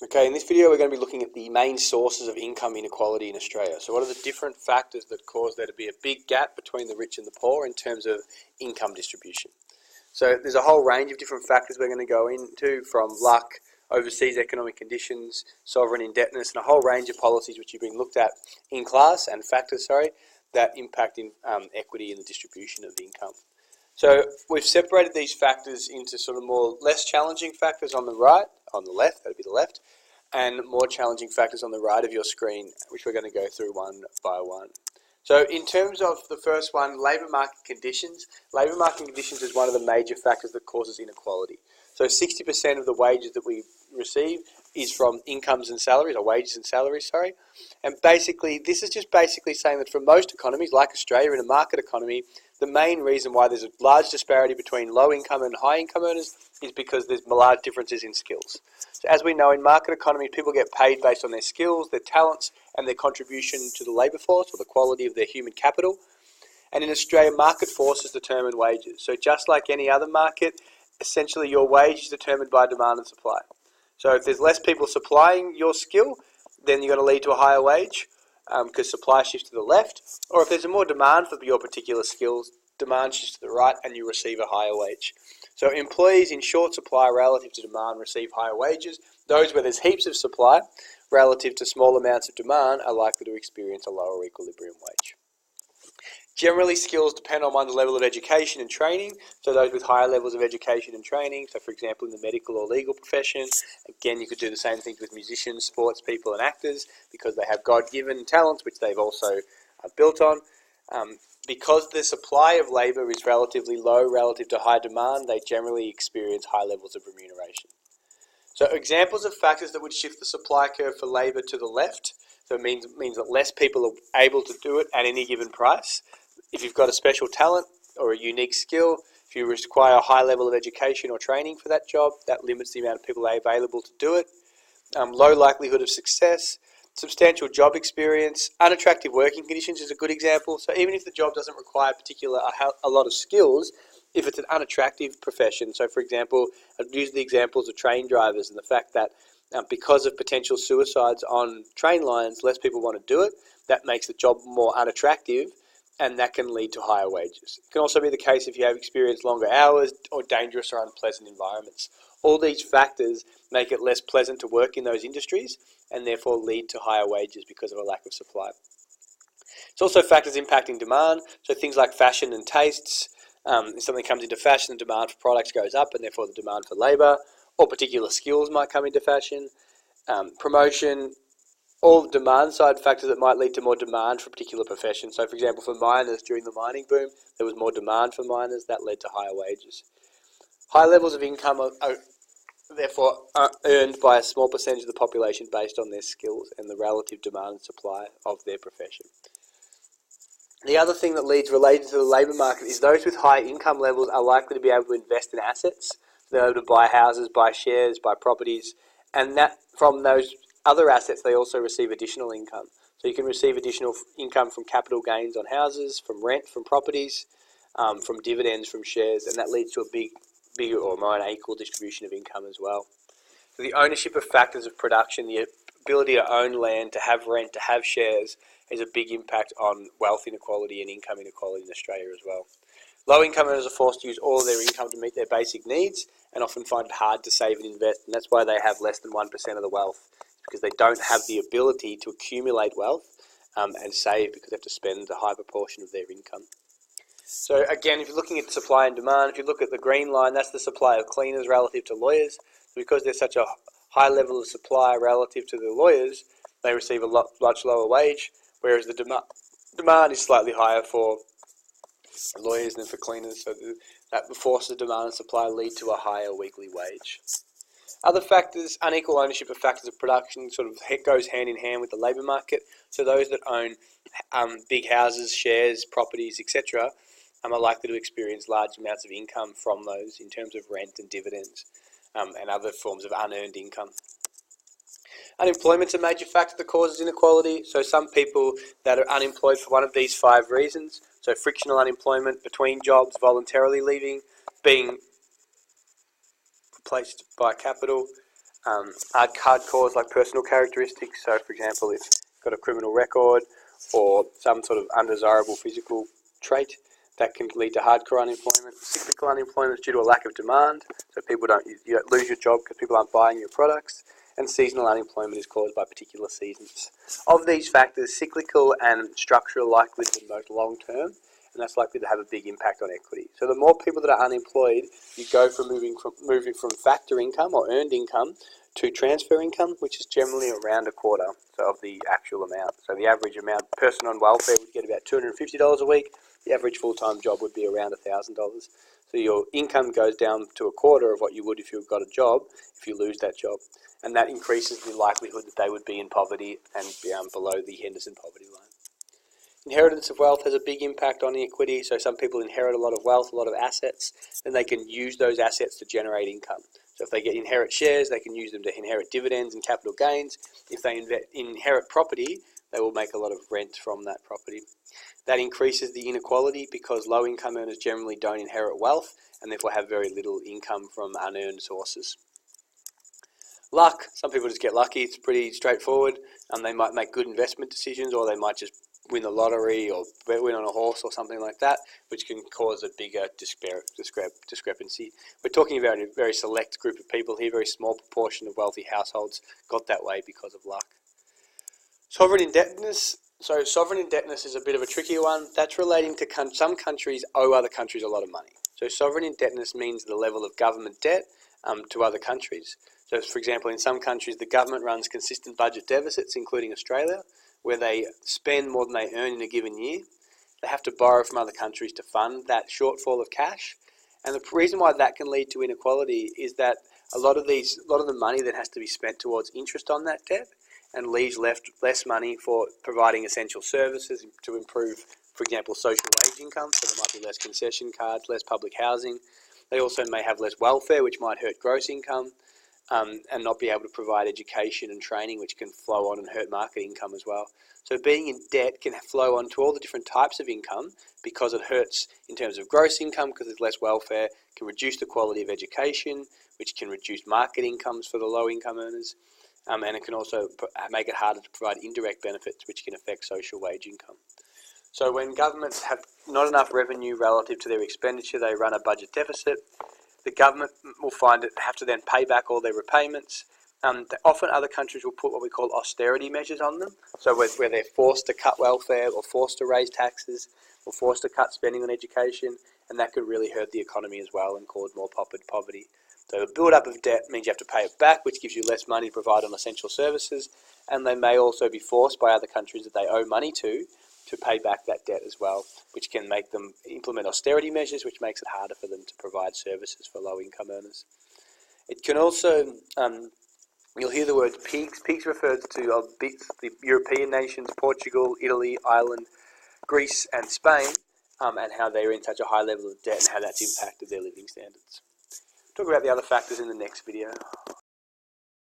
Okay, in this video we're going to be looking at the main sources of income inequality in Australia. So what are the different factors that cause there to be a big gap between the rich and the poor in terms of income distribution? So there's a whole range of different factors we're going to go into, from luck, overseas economic conditions, sovereign indebtedness, and a whole range of policies which have been looked at in class, and factors, that impact in equity in the distribution of income. So we've separated these factors into sort of more less challenging factors on the left, that'd be the left, and more challenging factors on the right of your screen, which we're going to go through one by one. So in terms of the first one, labour market conditions. Labour market conditions is one of the major factors that causes inequality. So 60% of the wages that we receive is from incomes and salaries, or wages and salaries, And basically, this is just basically saying that for most economies, like Australia, in a market economy, the main reason why there's a large disparity between low income and high income earners is because there's large differences in skills. So as we know, in market economies, people get paid based on their skills, their talents, and their contribution to the labour force, or the quality of their human capital. And in Australia, market forces determine wages. So just like any other market, essentially your wage is determined by demand and supply. So if there's less people supplying your skill, then you're going to lead to a higher wage, because supply shifts to the left. Or if there's more demand for your particular skills, demand shifts to the right and you receive a higher wage. So employees in short supply relative to demand receive higher wages. Those where there's heaps of supply relative to small amounts of demand are likely to experience a lower equilibrium wage. Generally, skills depend on one's level of education and training. So those with higher levels of education and training, so for example in the medical or legal profession, again you could do the same things with musicians, sports people and actors, because they have God-given talents which they've also built on. Because the supply of labour is relatively low relative to high demand, they generally experience high levels of remuneration. So examples of factors that would shift the supply curve for labour to the left, so it means that less people are able to do it at any given price. If you've got a special talent or a unique skill, if you require a high level of education or training for that job, that limits the amount of people available to do it. Low likelihood of success, substantial job experience, unattractive working conditions is a good example. So even if the job doesn't require a lot of skills, if it's an unattractive profession, so for example, I'd use the examples of train drivers and the fact that because of potential suicides on train lines, less people want to do it. That makes the job more unattractive, and that can lead to higher wages. It can also be the case if you have experienced longer hours or dangerous or unpleasant environments. All these factors make it less pleasant to work in those industries and therefore lead to higher wages because of a lack of supply. It's also factors impacting demand, so things like fashion and tastes. If something comes into fashion, the demand for products goes up and therefore the demand for labour, or particular skills might come into fashion. Promotion, all demand side factors that might lead to more demand for a particular profession. So for example, for miners during the mining boom, there was more demand for miners, that led to higher wages. High levels of income are therefore earned by a small percentage of the population based on their skills and the relative demand and supply of their profession. The other thing that leads related to the labour market is those with high income levels are likely to be able to invest in assets. They're able to buy houses, buy shares, buy properties, and that from those other assets they also receive additional income. So you can receive additional income from capital gains on houses, from rent, from properties, from dividends, from shares, and that leads to a bigger or more unequal distribution of income as well. So the ownership of factors of production, the ability to own land, to have rent, to have shares, is a big impact on wealth inequality and income inequality in Australia as well. Low income earners are forced to use all of their income to meet their basic needs and often find it hard to save and invest, and that's why they have less than 1% of the wealth, because they don't have the ability to accumulate wealth and save, because they have to spend a high proportion of their income. So again, if you're looking at supply and demand, if you look at the green line, that's the supply of cleaners relative to lawyers. Because there's such a high level of supply relative to the lawyers, they receive a much lower wage, whereas the demand is slightly higher for lawyers than for cleaners. So that forces of demand and supply lead to a higher weekly wage. Other factors, unequal ownership of factors of production sort of goes hand in hand with the labour market. So those that own big houses, shares, properties, etc., are likely to experience large amounts of income from those in terms of rent and dividends and other forms of unearned income. Unemployment's a major factor that causes inequality. So some people that are unemployed for one of these 5 reasons, so frictional unemployment, between jobs, voluntarily leaving, being replaced by capital, hard cores like personal characteristics. So, for example, if you've got a criminal record or some sort of undesirable physical trait, that can lead to hardcore unemployment. Cyclical unemployment is due to a lack of demand, so you don't lose your job because people aren't buying your products. And seasonal unemployment is caused by particular seasons. Of these factors, cyclical and structural are likely to be most long term, and that's likely to have a big impact on equity. So the more people that are unemployed, you go from moving from factor income or earned income to transfer income, which is generally around a quarter of the actual amount. So the average amount, person on welfare would get about $250 a week. The average full-time job would be around $1,000. So your income goes down to a quarter of what you would if you've got a job, if you lose that job. And that increases the likelihood that they would be in poverty and below the Henderson poverty line. Inheritance of wealth has a big impact on equity. So some people inherit a lot of wealth, a lot of assets, then they can use those assets to generate income. So if they inherit shares, they can use them to inherit dividends and capital gains. If they inherit property, they will make a lot of rent from that property. That increases the inequality because low-income earners generally don't inherit wealth and therefore have very little income from unearned sources. Luck. Some people just get lucky. It's pretty straightforward. They might make good investment decisions, or they might just win the lottery or win on a horse or something like that, which can cause a bigger discrepancy. We're talking about a very select group of people here, very small proportion of wealthy households got that way because of luck. Sovereign indebtedness. So sovereign indebtedness is a bit of a trickier one. That's relating to some countries owe other countries a lot of money. So sovereign indebtedness means the level of government debt to other countries. So, for example, in some countries, the government runs consistent budget deficits, including Australia, where they spend more than they earn in a given year. They have to borrow from other countries to fund that shortfall of cash. And the reason why that can lead to inequality is that a lot of the money that has to be spent towards interest on that debt and leaves less money for providing essential services to improve, for example, social wage income. So there might be less concession cards, less public housing. They also may have less welfare, which might hurt gross income. And not be able to provide education and training, which can flow on and hurt market income as well. So being in debt can flow on to all the different types of income because it hurts in terms of gross income because there's less welfare, can reduce the quality of education, which can reduce market incomes for the low income earners, and it can also make it harder to provide indirect benefits, which can affect social wage income. So when governments have not enough revenue relative to their expenditure, they run a budget deficit. The government will have to then pay back all their repayments. Often other countries will put what we call austerity measures on them, so where they're forced to cut welfare or forced to raise taxes or forced to cut spending on education, and that could really hurt the economy as well and cause more poverty. So the build-up of debt means you have to pay it back, which gives you less money to provide on essential services, and they may also be forced by other countries that they owe money to pay back that debt as well, which can make them implement austerity measures, which makes it harder for them to provide services for low-income earners. It can also, you'll hear the word peaks. Peaks refers to the European nations, Portugal, Italy, Ireland, Greece and Spain, and how they're in such a high level of debt and how that's impacted their living standards. Talk about the other factors in the next video.